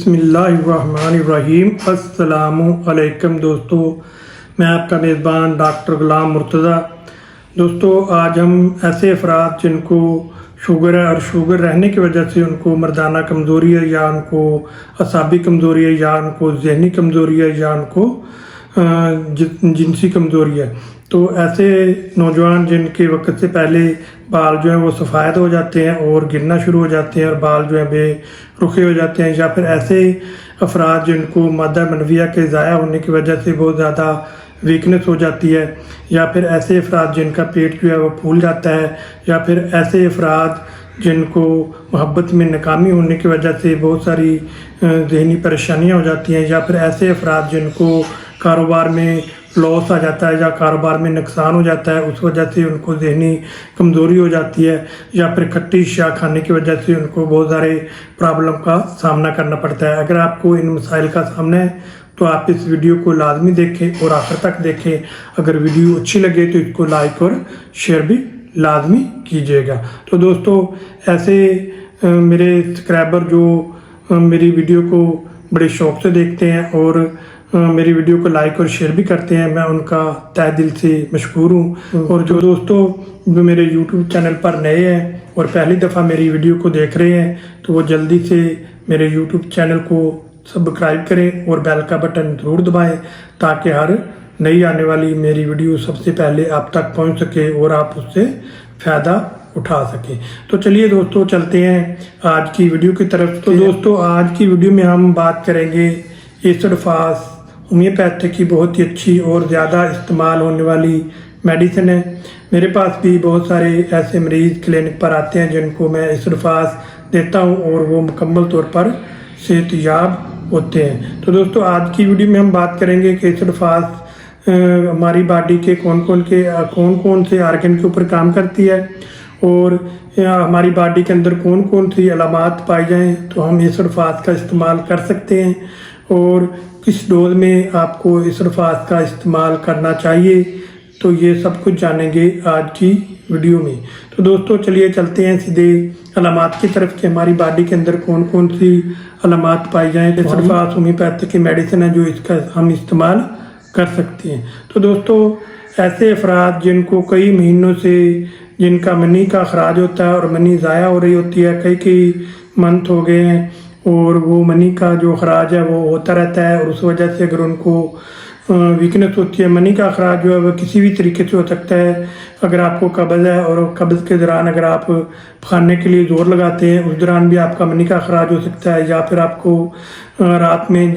बसमिल्लाहिर्रहमानिर्रहीम। अस्सलामु अलैकुम दोस्तों, मैं आपका मेज़बान डॉक्टर गुलाम मुर्तज़ा। दोस्तों, आज हम ऐसे अफराद जिनको शुगर है और शुगर रहने की वजह से उनको मर्दाना कमज़ोरी है या उनको असाबी कमज़ोरी है या उनको जहनी कमज़ोरी है या उनको जिनसी कमज़ोरी है, तो ऐसे नौजवान जिनके वक्त से पहले बाल जो हैं वो सफ़ेद हो जाते हैं और गिरना शुरू हो जाते हैं और बाल जो हैं बेरुखे हो जाते हैं, या फिर ऐसे अफराद जिनको मादा मनविया के ज़ाया होने की वजह से बहुत ज़्यादा वीकनेस हो जाती है, या फिर ऐसे अफराद जिनका पेट जो है वो फूल जाता है, या फिर ऐसे अफराद जिनको मोहब्बत में नाकामी होने की वजह से बहुत सारी ज़हनी परेशानियां हो जाती हैं, या फिर ऐसे अफराद जिनको कारोबार में लॉस आ जाता है या कारोबार में नुकसान हो जाता है, उस वजह से उनको ज़हनी कमज़ोरी हो जाती है, या फिर खट्टी अशिया खाने की वजह से उनको बहुत सारे प्रॉब्लम का सामना करना पड़ता है। अगर आपको इन मसाइल का सामना है तो आप इस वीडियो को लाजमी देखें और आखिर तक देखें। अगर वीडियो अच्छी लगे तो इसको लाइक और शेयर भी लाजमी कीजिएगा। तो दोस्तों, ऐसे मेरे सब्सक्राइबर जो मेरी वीडियो को बड़े शौक़ से देखते हैं और मेरी वीडियो को लाइक और शेयर भी करते हैं, मैं उनका तहे दिल से मशकूर हूँ। और जो दोस्तों जो मेरे YouTube चैनल पर नए हैं और पहली दफ़ा मेरी वीडियो को देख रहे हैं, तो वो जल्दी से मेरे YouTube चैनल को सब्सक्राइब करें और बेल का बटन ज़रूर दबाएं, ताकि हर नई आने वाली मेरी वीडियो सबसे पहले आप तक पहुंच सके और आप उससे फ़ायदा उठा सकें। तो चलिए दोस्तों, चलते हैं आज की वीडियो की तरफ। तो दोस्तों, आज की वीडियो में हम बात करेंगे एसिडफास होम्योपैथिक की बहुत ही अच्छी और ज़्यादा इस्तेमाल होने वाली मेडिसिन है। मेरे पास भी बहुत सारे ऐसे मरीज़ क्लिनिक पर आते हैं जिनको मैं एसिडफास देता हूं और वो मुकम्मल तौर पर सेहतयाब होते हैं। तो दोस्तों, आज की वीडियो में हम बात करेंगे कि एसिडफास हमारी बॉडी के कौन कौन से आर्गन के ऊपर काम करती है और हमारी बॉडी के अंदर कौन कौन सी अलामात पाई जाएँ तो हम एसिडफास का इस्तेमाल कर सकते हैं, और किस डोज में आपको एसिडफास का इस्तेमाल करना चाहिए। तो ये सब कुछ जानेंगे आज की वीडियो में। तो दोस्तों, चलिए चलते हैं सीधे अलामात की तरफ कि हमारी बॉडी के अंदर कौन कौन सी अलामात पाई जाएँ। एसिडफास होम्योपैथिक की मेडिसिन है जो इसका हम इस्तेमाल कर सकते हैं। तो दोस्तों, ऐसे अफराद जिनको कई महीनों से जिनका मनी का अखराज होता है और मनी ज़ाया हो रही होती है, कई मंथ हो गए हैं और वो मनी का जो अखराज है वो होता रहता है, और उस वजह से अगर उनको वीकनेस होती है, मनी का अखराज जो है वो किसी भी तरीके से हो सकता है। अगर आपको कब्ज़ है और कब्ज़ के दौरान अगर आप खाने के लिए ज़ोर लगाते हैं, उस दौरान भी आपका मनी का अखराज हो सकता है, या फिर आपको रात में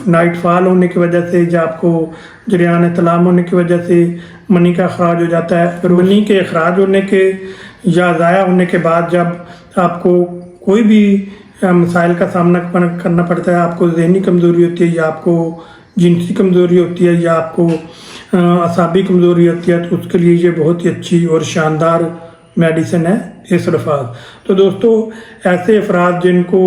नाइट फॉल होने की वजह से या आपको जरियान तलाम होने की वजह से मनी का अखराज हो जाता है। अगर मनी के अखराज होने के या ज़ाया होने के बाद जब आपको कोई भी मसाइल का सामना करना पड़ता है, आपको ज़हनी कमज़ोरी होती है या आपको जिनसी कमज़ोरी होती है या आपको असाबी कमज़ोरी होती है, तो उसके लिए ये बहुत ही अच्छी और शानदार मेडिसिन है एसिडफास। तो दोस्तों, ऐसे अफराद जिनको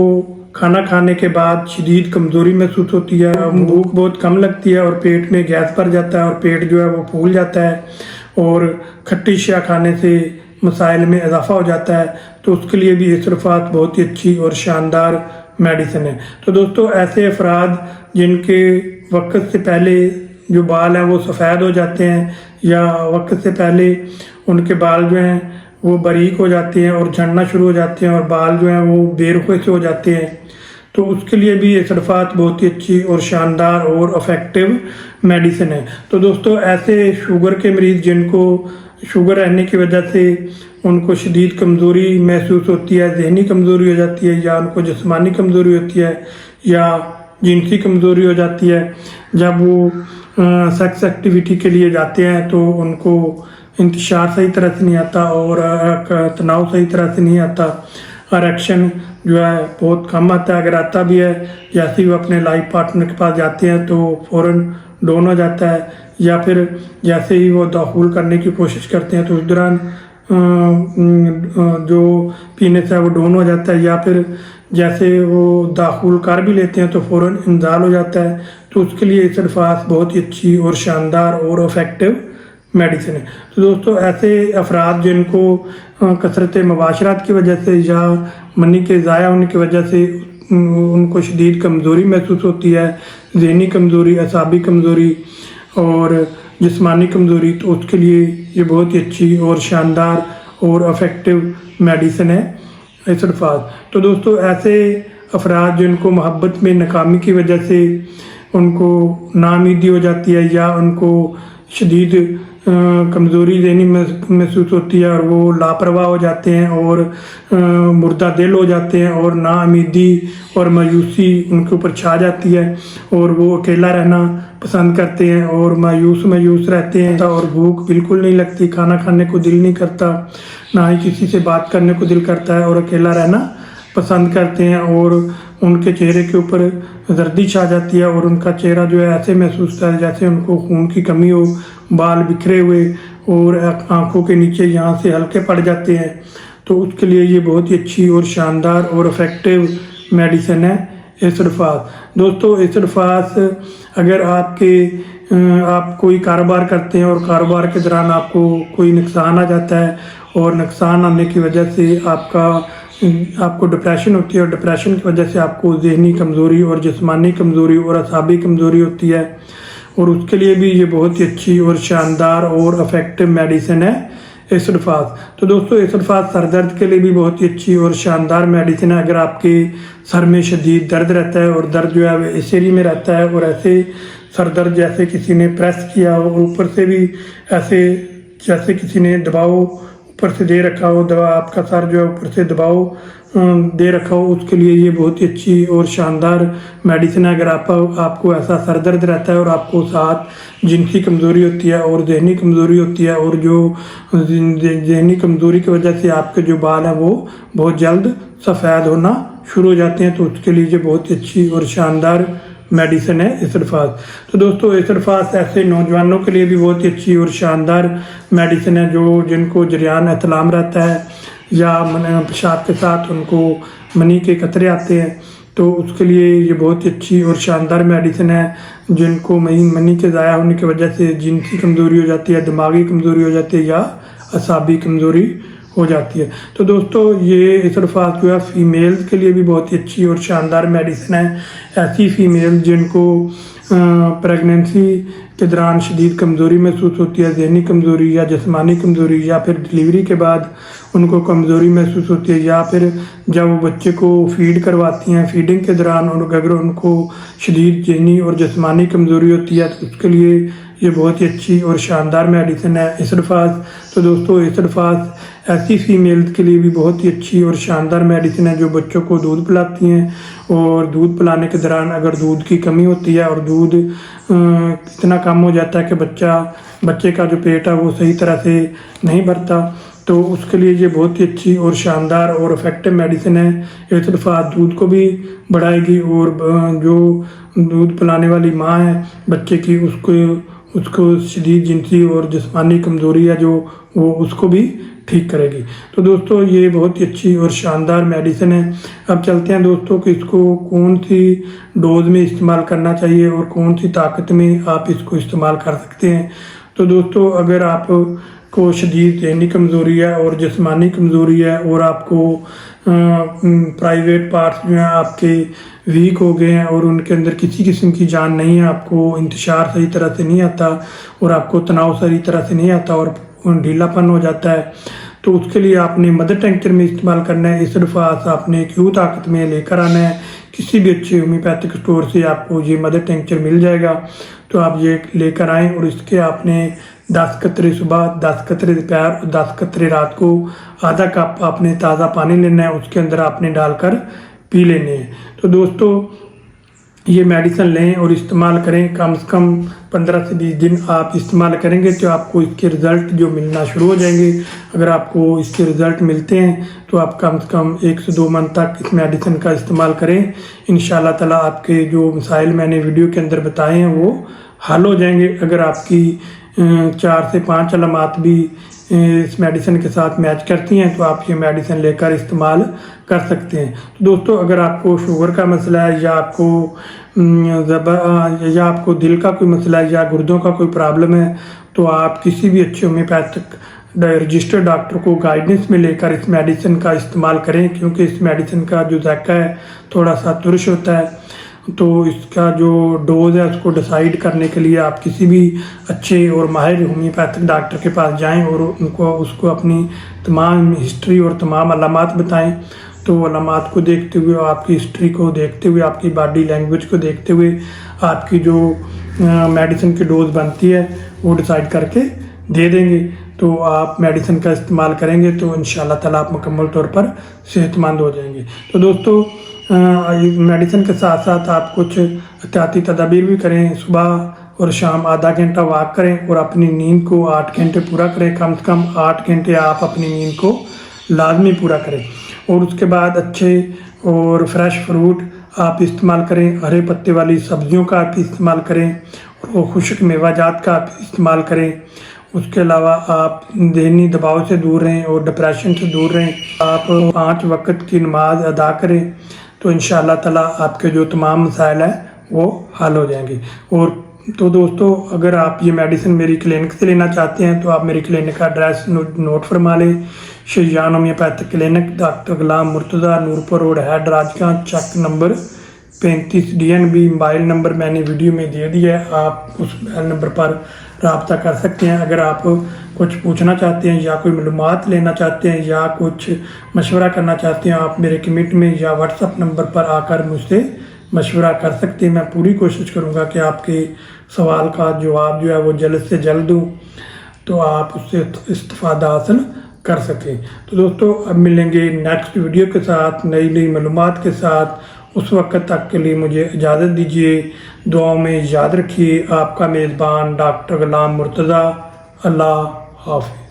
खाना खाने के बाद शदीद कमज़ोरी महसूस होती है, भूख बहुत कम लगती है और पेट में गैस भर जाता है और पेट जो है वो फूल जाता है और खट्टी अशिया खाने से मसाइल में इजाफा हो जाता है, तो उसके लिए भी एसिडफास बहुत ही अच्छी और शानदार मेडिसिन है। तो दोस्तों, ऐसे अफराद जिनके वक्त से पहले जो बाल हैं वो सफ़ेद हो जाते हैं या वक्त से पहले उनके बाल जो हैं वो बारीक हो जाते हैं और झड़ना शुरू हो जाते हैं और बाल जो हैं वो बेरुखे से हो जाते हैं, तो उसके लिए भी एसिडफास बहुत ही अच्छी और शानदार और इफ़ेक्टिव मेडिसिन है। तो दोस्तों, ऐसे शुगर के मरीज़ जिनको शुगर रहने की वजह से उनको शदीद कमज़ोरी महसूस होती है, जहनी कमज़ोरी हो जाती है, या उनको जिस्मानी कमज़ोरी होती है या जिनसी कमज़ोरी हो जाती है, जब वो सेक्स एक्टिविटी के लिए जाते हैं तो उनको इंतशार सही तरह से नहीं आता और तनाव सही तरह से नहीं आता, इरेक्शन जो है बहुत कम आता है, अगर आता भी है जैसे ही वो अपने लाइफ पार्टनर के पास जाते हैं तो फ़ौरन डाउन हो जाता है, या फिर जैसे ही वो दाखिल करने की कोशिश करते हैं तो उस दौरान जो पीने से वो डाउन हो जाता है, या फिर जैसे वो दाखिल कर भी लेते हैं तो फ़ौरन इंजाल हो जाता है। तो उसके लिए एसिडफास बहुत ही अच्छी और शानदार और इफ़ेक्टिव मेडिसिन है। तो दोस्तों, ऐसे अफराद जिनको कसरत मुबाशरत की वजह से या मनी के ज़ाया होने की वजह से उनको शदीद कमज़ोरी महसूस होती है, ज़हनी कमज़ोरी, असाबी कमज़ोरी और जिस्मानी कमज़ोरी, तो उसके लिए ये बहुत ही अच्छी और शानदार और इफ़ेक्टिव मेडिसिन है इसरफास। तो दोस्तों ऐसे अफराद जिनको मोहब्बत में नाकामी की वजह से उनको नाउमीदी हो जाती है या उनको शदीद कमज़ोरी ज़हनी महसूस होती है और वो लापरवाह हो जाते हैं और मुर्दा दिल हो जाते हैं और नाउमीदी और मायूसी उनके ऊपर छा जाती है और वो अकेला रहना पसंद करते हैं और मायूस रहते हैं और भूख बिल्कुल नहीं लगती, खाना खाने को दिल नहीं करता, ना ही किसी से बात करने को दिल करता है और अकेला रहना पसंद करते हैं और उनके चेहरे के ऊपर जर्दी छा जाती है और उनका चेहरा जो है ऐसे महसूस होता है जैसे उनको खून की कमी हो, बाल बिखरे हुए और आंखों के नीचे यहाँ से हल्के पड़ जाते हैं। तो उसके लिए ये बहुत ही अच्छी और शानदार और इफ़ेक्टिव मेडिसिन है इसरफास। दोस्तों इसरफास अगर आप कोई कारोबार करते हैं और कारोबार के दौरान आपको कोई नुकसान आ जाता है और नुकसान आने की वजह से आपको डिप्रेशन होती है और डिप्रेशन की वजह से आपको ज़हनी कमज़ोरी और जिस्मानी कमज़ोरी और असाबी कमज़ोरी होती है और उसके लिए भी ये बहुत ही अच्छी और शानदार और इफ़ेक्टिव मेडिसिन है इसरफास। तो दोस्तों इसरफास सर दर्द के लिए भी बहुत ही अच्छी और शानदार मेडिसिन है। अगर आपके सर में शदीद दर्द रहता है और दर्द जो है इस एरिया में रहता है और ऐसे सर दर्द जैसे किसी ने प्रेस किया हो और ऊपर से भी ऐसे जैसे किसी ने दबाव ऊपर से दे रखा हो, दवा आपका सर जो है ऊपर से दबाव दे रखा हो, उसके लिए ये बहुत ही अच्छी और शानदार मेडिसिन है। अगर आपको ऐसा सर दर्द रहता है और आपको साथ जिनसी कमज़ोरी होती है और ज़हनी कमज़ोरी होती है और जो ज़हनी कमज़ोरी की वजह से आपके जो बाल हैं वो बहुत जल्द सफ़ेद होना शुरू हो जाते हैं, तो उसके लिए ये बहुत ही अच्छी और शानदार मेडिसिन है इसरफास। तो दोस्तों इसरफास ऐसे नौजवानों के लिए भी बहुत ही अच्छी और शानदार मेडिसिन है जो जिनको जरियान एहतलाम रहता है या पेशाब के साथ उनको मनी के कतरे आते हैं, तो उसके लिए ये बहुत ही अच्छी और शानदार मेडिसिन है। जिनको मनी के ज़ाया होने की वजह से जिनसी कमज़ोरी हो जाती है, दिमागी कमज़ोरी हो जाती है या असाबी कमज़ोरी हो जाती है। तो दोस्तों ये इसरफास जो है फ़ीमेल्स के लिए भी बहुत ही अच्छी और शानदार मेडिसिन है। ऐसी फ़ीमेल जिनको प्रेगनेंसी के दौरान शदीद कमज़ोरी महसूस होती है, ज़हनी कमज़ोरी या जिस्मानी कमज़ोरी, या फिर डिलीवरी के बाद उनको कमज़ोरी महसूस होती है, या फिर जब वो बच्चे को फीड करवाती हैं फीडिंग के दौरान और अगर उनको शदीद ज़हनी और जिस्मानी कमज़ोरी होती है तो उसके लिए ये बहुत ही अच्छी और शानदार मेडिसिन है इसरफास। तो दोस्तों इसरफास ऐसी फ़ीमेल्स के लिए भी बहुत ही अच्छी और शानदार मेडिसिन है जो बच्चों को दूध पिलाती हैं और दूध पिलाने के दौरान अगर दूध की कमी होती है और दूध इतना कम हो जाता है कि बच्चे का जो पेट है वो सही तरह से नहीं भरता, तो उसके लिए ये बहुत ही अच्छी और शानदार और इफ़ेक्टिव मेडिसिन है इसरफास। दूध को भी बढ़ाएगी और जो दूध पिलाने वाली माँ है बच्चे की उसको शदीद जिनसी और जिस्मानी कमज़ोरी है जो वो उसको भी ठीक करेगी। तो दोस्तों ये बहुत ही अच्छी और शानदार मेडिसिन है। अब चलते हैं दोस्तों कि इसको कौन सी डोज में इस्तेमाल करना चाहिए और कौन सी ताकत में आप इसको इस्तेमाल कर सकते हैं। तो दोस्तों अगर आपको शदीद ज़हनी कमज़ोरी है और जिस्मानी कमज़ोरी है और आपको प्राइवेट पार्ट्स जो हैं आपके वीक हो गए हैं और उनके अंदर किसी किस्म की जान नहीं है, आपको इंतशार सही तरह से नहीं आता और आपको तनाव सही तरह से नहीं आता और ढीलापन हो जाता है, तो उसके लिए आपने मदर टेंचर में इस्तेमाल करना है। इसरफास आपने क्यू ताकत में लेकर आना है। किसी भी अच्छे होम्योपैथिक स्टोर से आपको ये मदर टेंचर मिल जाएगा, तो आप ये लेकर आएँ और इसके आपने 10 कतरे सुबह, 10 कतरे दोपहर, 10 कतरे रात को, आधा कप आपने ताज़ा पानी लेना है, उसके अंदर आपने डालकर पी लेने हैं। तो दोस्तों ये मेडिसिन लें और इस्तेमाल करें। कम से कम 15 से 20 दिन आप इस्तेमाल करेंगे तो आपको इसके रिज़ल्ट जो मिलना शुरू हो जाएंगे। अगर आपको इसके रिज़ल्ट मिलते हैं तो आप कम से कम 1 से 2 मंथ तक इस मेडिसिन का इस्तेमाल करें। इंशाल्लाह ताला आपके जो मसाइल मैंने वीडियो के अंदर बताए हैं वो हल हो जाएंगे। अगर आपकी 4 से 5 अलामात भी इस मेडिसिन के साथ मैच करती हैं तो आप ये मेडिसिन लेकर इस्तेमाल कर सकते हैं। तो दोस्तों अगर आपको शुगर का मसला है या आपको दिल का कोई मसला है या गुर्दों का कोई प्रॉब्लम है तो आप किसी भी अच्छे होम्योपैथिक रजिस्टर्ड डॉक्टर को गाइडेंस में लेकर इस मेडिसिन का इस्तेमाल करें, क्योंकि इस मेडिसिन का जो जायका है थोड़ा सा तुरश होता है। तो इसका जो डोज है उसको डिसाइड करने के लिए आप किसी भी अच्छे और माहिर होम्योपैथिक डॉक्टर के पास जाएं और उसको अपनी तमाम हिस्ट्री और तमाम अलामात बताएं। तो अलामात को देखते हुए, आपकी हिस्ट्री को देखते हुए, आपकी बॉडी लैंग्वेज को देखते हुए आपकी जो मेडिसिन की डोज बनती है वो डिसाइड करके दे देंगे। तो आप मेडिसिन का इस्तेमाल करेंगे तो इंशाल्लाह ताला आप मुकम्मल तौर पर सेहतमंद हो जाएंगे। तो दोस्तों, मेडिसिन के साथ साथ आप कुछ एहतियाती तदाबीर भी करें। सुबह और शाम आधा घंटा वॉक करें और अपनी नींद को 8 घंटे पूरा करें। कम से कम 8 घंटे आप अपनी नींद को लाजमी पूरा करें। और उसके बाद अच्छे और फ्रेश फ्रूट आप इस्तेमाल करें, हरे पत्ते वाली सब्जियों का आप इस्तेमाल करें और खुश्क मेवाजात का आप इस्तेमाल करें। उसके अलावा आप ज़हनी दबाव से दूर रहें और डिप्रेशन से दूर रहें। आप 5 वक्त की नमाज अदा करें तो इंशाअल्लाह ताला आपके जो तमाम मसाइल हैं वो हल हो जाएंगे। और तो दोस्तों, अगर आप ये मेडिसिन मेरी क्लिनिक से लेना चाहते हैं तो आप मेरी क्लिनिक का एड्रेस नोट फरमा लें। Shezan homeopathic clinic, doctor Ghulam Murtaza, Noorpur road, head Rajkan, Chak number 35 DNB। Mobile number मैंने वीडियो में दे दिया है, आप उस मोबाइल नंबर पर रब्ता कर सकते हैं। अगर आप कुछ पूछना चाहते हैं या कोई मालूमात लेना चाहते हैं या कुछ मशवरा करना चाहते हैं, आप मेरे कमेंट में या व्हाट्सअप नंबर पर आकर मुझसे मशवरा कर सकते हैं। मैं पूरी कोशिश करूंगा कि आपके सवाल का जवाब जो है वो जल्द से जल्द दूँ, तो आप उससे इस्तिफादा हासिल कर सकें। तो दोस्तों, अब मिलेंगे नेक्स्ट वीडियो के साथ, नई मालूमात के साथ। उस वक्त तक के लिए मुझे इजाज़त दीजिए। दुआओं में याद रखिए। आपका मेज़बान डॉक्टर गुलाम मुर्तज़ा। अल्लाह हाफ़िज़।